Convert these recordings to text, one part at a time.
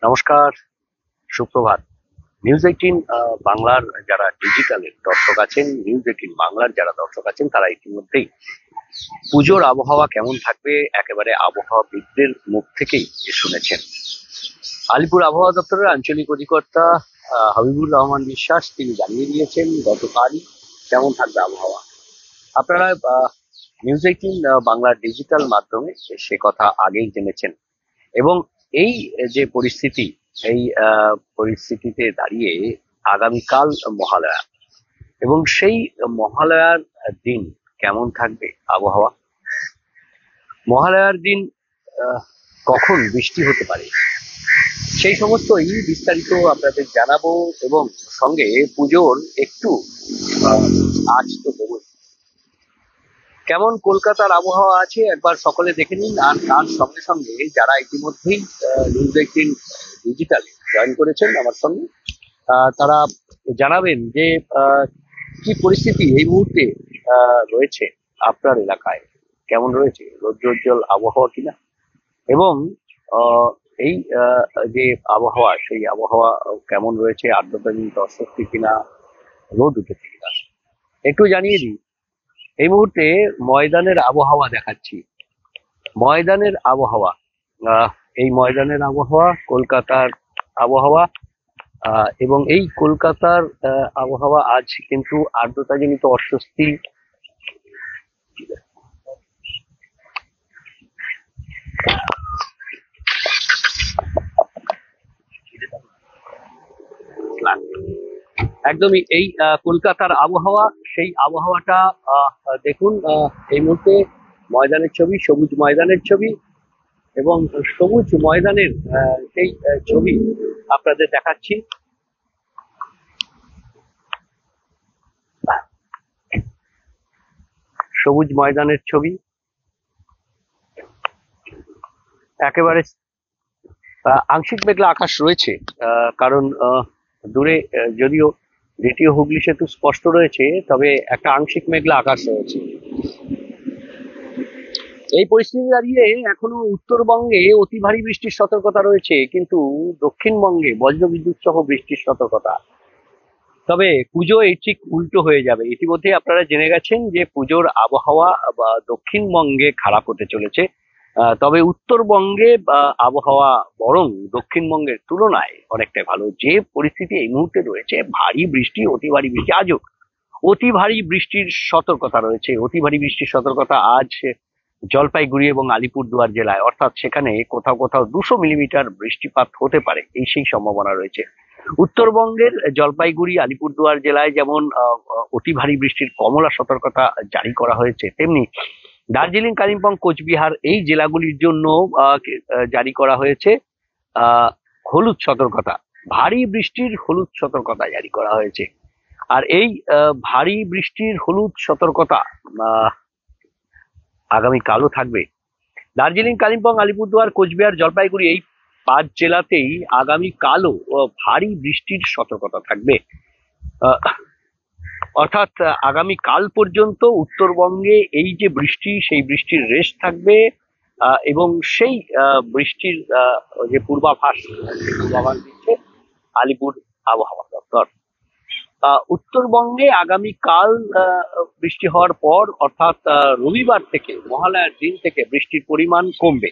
নমস্কার, সুপ্রভাত। নিউজ 18 বাংলার যারা ডিজিটালের দর্শক আছেন, নিউজ 18 বাংলার যারা দর্শক আছেন, তারা ইতিমধ্যেই পুজোর আবহাওয়া কেমন থাকবে একেবারে আবহাওয়াবিদদের মুখ থেকেই শুনেছেন। আলিপুর আবহাওয়া দপ্তরের আঞ্চলিক অধিকর্তা হাবিবুর রহমান বিশ্বাস তিনি জানিয়ে দিয়েছেন গতকালই কেমন থাকবে আবহাওয়া। আপনারা নিউজ 18 বাংলার ডিজিটাল মাধ্যমে সে কথা আগেই জেনেছেন এবং এই যে পরিস্থিতি, এই পরিস্থিতিতে দাঁড়িয়ে আগামীকাল মহালয়া এবং সেই মহালয়ার দিন কেমন থাকবে আবহাওয়া, মহালয়ার দিন কখন বৃষ্টি হতে পারে, সেই সমস্তই বিস্তারিত আপনাদের জানাবো এবং সঙ্গে পুজোর একটু আজ তো দেবো। কেমন কলকাতার আবহাওয়া আছে একবার সকলে দেখে নিন, আর তার সঙ্গে সঙ্গে যারা ইতিমধ্যেই নিউজ 18 ডিজিটালে জয়েন করেছেন আমার সঙ্গে, তারা জানাবেন যে কি পরিস্থিতি এই মুহূর্তে রয়েছে আপনার এলাকায়, কেমন রয়েছে, রৌদ্রোজ্জ্বল আবহাওয়া কিনা, এবং এই যে আবহাওয়া সেই আবহাওয়া কেমন রয়েছে, আর্দ্রতাজনিত অস্বস্তি কিনা, রোদ উঠেছে কিনা একটু জানিয়ে দিই। এই মুহূর্তে ময়দানের আবহাওয়া দেখাচ্ছি, ময়দানের আবহাওয়া, এই ময়দানের আবহাওয়া কলকাতার আবহাওয়া, এবং এই কলকাতার আবহাওয়া আজ কিন্তু আর্দ্রতাজনিত অস্বস্তি একদমই এই কলকাতার আবহাওয়া, সেই আবহাওয়াটা দেখুন। এই মুহূর্তে ময়দানের ছবি, সবুজ ময়দানের ছবি, এবং সবুজ ময়দানের সেই ছবি আপনাদের দেখাচ্ছি। সবুজ ময়দানের ছবি একেবারে আংশিক মেঘলা আকাশ রয়েছে, কারণ দূরে যদিও দ্বিতীয় হুগলি সেতু স্পষ্ট রয়েছে, তবে একটা আংশিক মেঘলা আকাশ রয়েছে। এই পরিস্থিতি দাঁড়িয়ে এখনো উত্তরবঙ্গে অতি ভারী বৃষ্টির সতর্কতা রয়েছে, কিন্তু দক্ষিণবঙ্গে বজ্রবিদ্যুৎ সহ বৃষ্টির সতর্কতা। তবে পুজো এই ঠিক উল্টো হয়ে যাবে। ইতিমধ্যে আপনারা জেনে গেছেন যে পুজোর আবহাওয়া বা দক্ষিণবঙ্গে খারাপ হতে চলেছে, তবে উত্তরবঙ্গে আবহাওয়া বরং দক্ষিণবঙ্গের তুলনায় অনেকটাই ভালো। যে পরিস্থিতি এই মুহূর্তে রয়েছে, ভারী বৃষ্টি, অতি ভারী বৃষ্টি, আজও অতি ভারী বৃষ্টির সতর্কতা রয়েছে। অতি ভারী বৃষ্টির সতর্কতা আজ জলপাইগুড়ি এবং আলিপুরদুয়ার জেলায়, অর্থাৎ সেখানে কোথাও কোথাও 200 মিলিমিটার বৃষ্টিপাত হতে পারে, এই সেই সম্ভাবনা রয়েছে। উত্তরবঙ্গের জলপাইগুড়ি আলিপুরদুয়ার জেলায় যেমন অতি ভারী বৃষ্টির কমলা সতর্কতা জারি করা হয়েছে, তেমনি দার্জিলিং, কালিম্পং, কোচবিহার এই জেলাগুলির জন্য জারি করা হয়েছে হলুদ সতর্কতা, ভারী বৃষ্টির হলুদ সতর্কতা জারি করা হয়েছে। আর এই ভারী বৃষ্টির হলুদ সতর্কতা আগামীকালও থাকবে। দার্জিলিং, কালিম্পং, আলিপুরদুয়ার, কোচবিহার, জলপাইগুড়ি এই 5 জেলাতেই আগামীকালও ভারী বৃষ্টির সতর্কতা থাকবে। অর্থাৎ আগামীকাল পর্যন্ত উত্তরবঙ্গে এই যে বৃষ্টি, সেই বৃষ্টির রেশ থাকবে, এবং সেই বৃষ্টির যে পূর্বাভাস দিচ্ছে আলিপুর আবহাওয়া দপ্তর। উত্তরবঙ্গে আগামীকাল বৃষ্টি হওয়ার পর, অর্থাৎ রবিবার থেকে, মহালয়ার দিন থেকে বৃষ্টির পরিমাণ কমবে।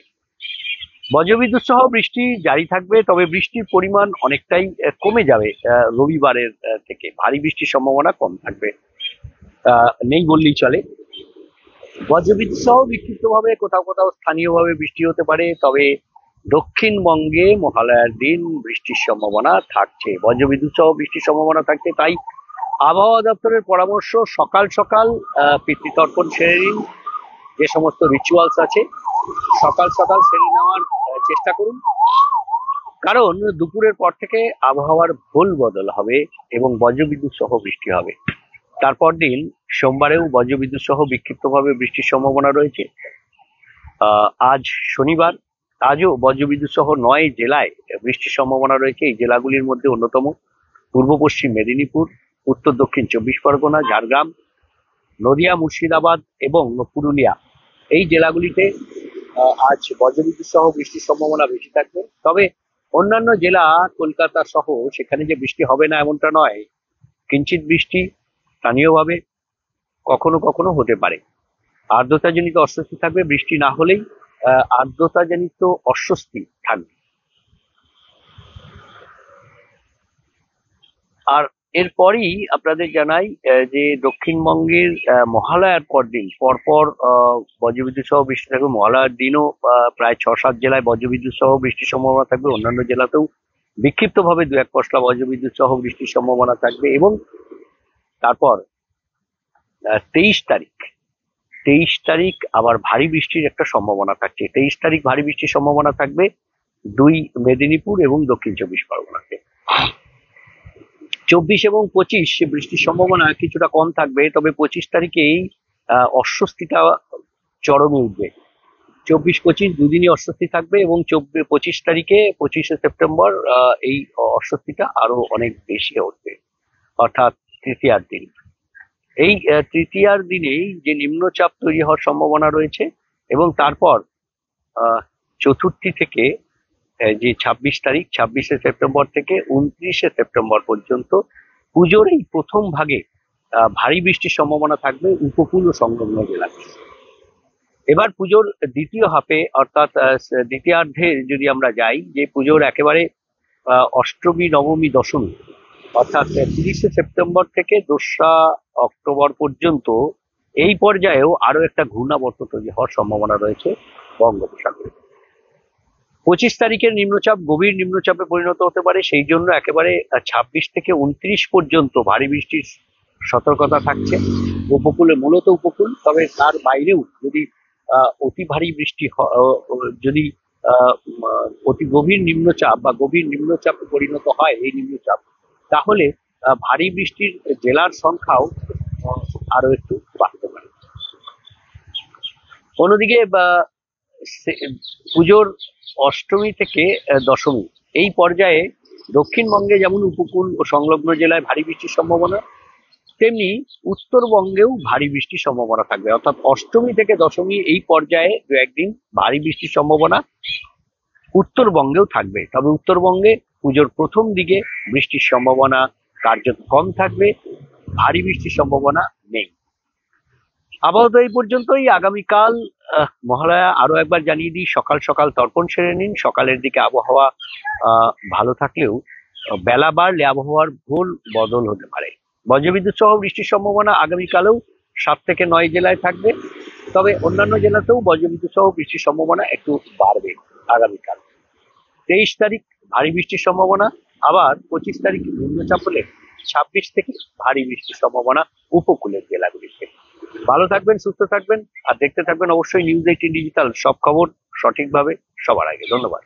বজ্রবিদ্যুৎ সহ বৃষ্টি জারি থাকবে, তবে বৃষ্টির পরিমাণ অনেকটাই কমে যাবে রবিবারের থেকে। ভারী বৃষ্টির সম্ভাবনা কম থাকবে, নেই বললেই চলে। বজ্রবিদ্যুৎ সহ বিক্ষিপ্তভাবে কোথাও কোথাও স্থানীয়ভাবে বৃষ্টি হতে পারে, তবে দক্ষিণবঙ্গে মহালয়ার দিন বৃষ্টির সম্ভাবনা থাকছে, বজ্রবিদ্যুৎ সহ বৃষ্টির সম্ভাবনা থাকছে। তাই আবহাওয়া দপ্তরের পরামর্শ, সকাল সকাল পিতৃতর্পণ সেরে নিন। যে সমস্ত রিচুয়ালস আছে সকাল সকাল সেরে নেওয়ার চেষ্টা করুন, কারণ দুপুরের পর থেকে আবহাওয়ার ভোল বদল হবে এবং বজ্রবিদ্যুৎ সহ বৃষ্টি হবে। তারপর দিন সোমবারেও বজ্রবিদ্যুৎ সহ বিক্ষিপ্তভাবে বৃষ্টির সম্ভাবনা রয়েছে। আজ শনিবার, আজও বজ্রবিদ্যুৎ সহ 9 জেলায় বৃষ্টির সম্ভাবনা রয়েছে। এই জেলাগুলির মধ্যে অন্যতম পূর্ব পশ্চিম মেদিনীপুর, উত্তর দক্ষিণ 24 পরগনা, ঝাড়গ্রাম, নদিয়া, মুর্শিদাবাদ এবং পুরুলিয়া। এই জেলাগুলিতে আজ বজ্রবিদ্যুৎ সহ বৃষ্টির সম্ভাবনা বেশি থাকবে। তবে অন্যান্য জেলা কলকাতা সহ সেখানে যে বৃষ্টি হবে না এমনটা নয়, কিঞ্চিৎ বৃষ্টি স্থানীয়ভাবে কখনো কখনো হতে পারে। আর্দ্রতাজনিত অস্বস্তি থাকবে, বৃষ্টি না হলেই আর্দ্রতাজনিত অস্বস্তি থাকবে। আর এরপরই আপনাদের জানাই যে দক্ষিণবঙ্গের মহালয়ার পরদিন পরপর বজ্রবিদ্যুৎ সহ বৃষ্টি থাকবে। মহালয়ার দিনও প্রায় 6-7 জেলায় বজ্রবিদ্যুৎ সহ বৃষ্টির সম্ভাবনা থাকবে। অন্যান্য জেলাতেও বিক্ষিপ্তভাবে 2-1 পশলা বজ্রবিদ্যুৎ সহ বৃষ্টির সম্ভাবনা থাকবে। এবং তারপর 23 তারিখ আবার ভারী বৃষ্টির একটা সম্ভাবনা থাকছে। 23 তারিখ ভারী বৃষ্টির সম্ভাবনা থাকবে 2 মেদিনীপুর এবং দক্ষিণ 24 পরগনাতে। 24 এবং 25 বৃষ্টির সম্ভাবনা কিছুটা কম থাকবে, তবে 25 তারিখেই অস্বস্তিটা চরমে উঠবে। 24-25 দুদিনই অস্বস্তি থাকবে এবং 25 তারিখে 25শে সেপ্টেম্বর এই অস্বস্তিটা আরো অনেক বেশি উঠবে, অর্থাৎ তৃতীয়ার দিন। এই তৃতীয়ার দিনেই যে নিম্নচাপ তৈরি হওয়ার সম্ভাবনা রয়েছে এবং তারপর চতুর্থী থেকে যে 26 তারিখ, 26শে সেপ্টেম্বর থেকে 29শে সেপ্টেম্বর পর্যন্ত পুজোর এই প্রথম ভাগে ভারী বৃষ্টির সম্ভাবনা থাকবে উপকূল ও সংলগ্ন জেলায়। এবার পুজোর দ্বিতীয় হাফে অর্থাৎ দ্বিতীয়ার্ধে যদি আমরা যাই, যে পুজোর একেবারে অষ্টমী, নবমী, দশমী অর্থাৎ 30শে সেপ্টেম্বর থেকে 2রা অক্টোবর পর্যন্ত এই পর্যায়েও আরো একটা ঘূর্ণাবর্ত তৈরি হওয়ার সম্ভাবনা রয়েছে বঙ্গোপসাগরে। 25 তারিখের নিম্নচাপ গভীর নিম্নচাপে পরিণত হতে পারে, সেই জন্য একেবারে 26 থেকে 29 পর্যন্ত ভারী বৃষ্টির সতর্কতা থাকছে উপকূলে, মূলত উপকূল। তবে তার বাইরেও যদি অতি ভারী বৃষ্টি যদি অতি গভীর নিম্নচাপ বা গভীর নিম্নচাপে পরিণত হয় এই নিম্নচাপ, তাহলে ভারী বৃষ্টির জেলার সংখ্যাও আরো একটু বাড়তে পারে। অন্যদিকে পুজোর অষ্টমী থেকে দশমী এই পর্যায়ে দক্ষিণবঙ্গে যেমন উপকূল ও সংলগ্ন জেলায় ভারী বৃষ্টির সম্ভাবনা, তেমনি উত্তরবঙ্গেও ভারী বৃষ্টির সম্ভাবনা থাকবে। অর্থাৎ অষ্টমী থেকে দশমী এই পর্যায়ে 2-1 দিন ভারী বৃষ্টির সম্ভাবনা উত্তরবঙ্গেও থাকবে। তবে উত্তরবঙ্গে পুজোর প্রথম দিকে বৃষ্টির সম্ভাবনা কার্যত কম থাকবে, ভারী বৃষ্টির সম্ভাবনা নেই। আপাতত এই পর্যন্তই। আগামীকাল মহালয়া আরো একবার জানিয়ে দিই, সকাল সকাল তর্পণ সেরে নিন। সকালের দিকে আবহাওয়া ভালো থাকলেও বেলা বাড়লে আবহাওয়ার ভুল বদল হতে পারে। বজ্রবিদ্যুৎ সহ বৃষ্টির সম্ভাবনা আগামীকালেও 7 থেকে 9 জেলায় থাকবে, তবে অন্যান্য জেলাতেও বজ্রবিদ্যুৎ সহ বৃষ্টির সম্ভাবনা একটু বাড়বে আগামীকাল। 23 তারিখ ভারী বৃষ্টির সম্ভাবনা, আবার 25 তারিখ নিম্নচাপ হলে 26 থেকে ভারী বৃষ্টির সম্ভাবনা উপকূলের জেলাগুলিতে। ভালো থাকবেন, সুস্থ থাকবেন আর দেখতে থাকবেন অবশ্যই নিউজ 18 ডিজিটাল। সব খবর সঠিকভাবে সবার আগে। ধন্যবাদ।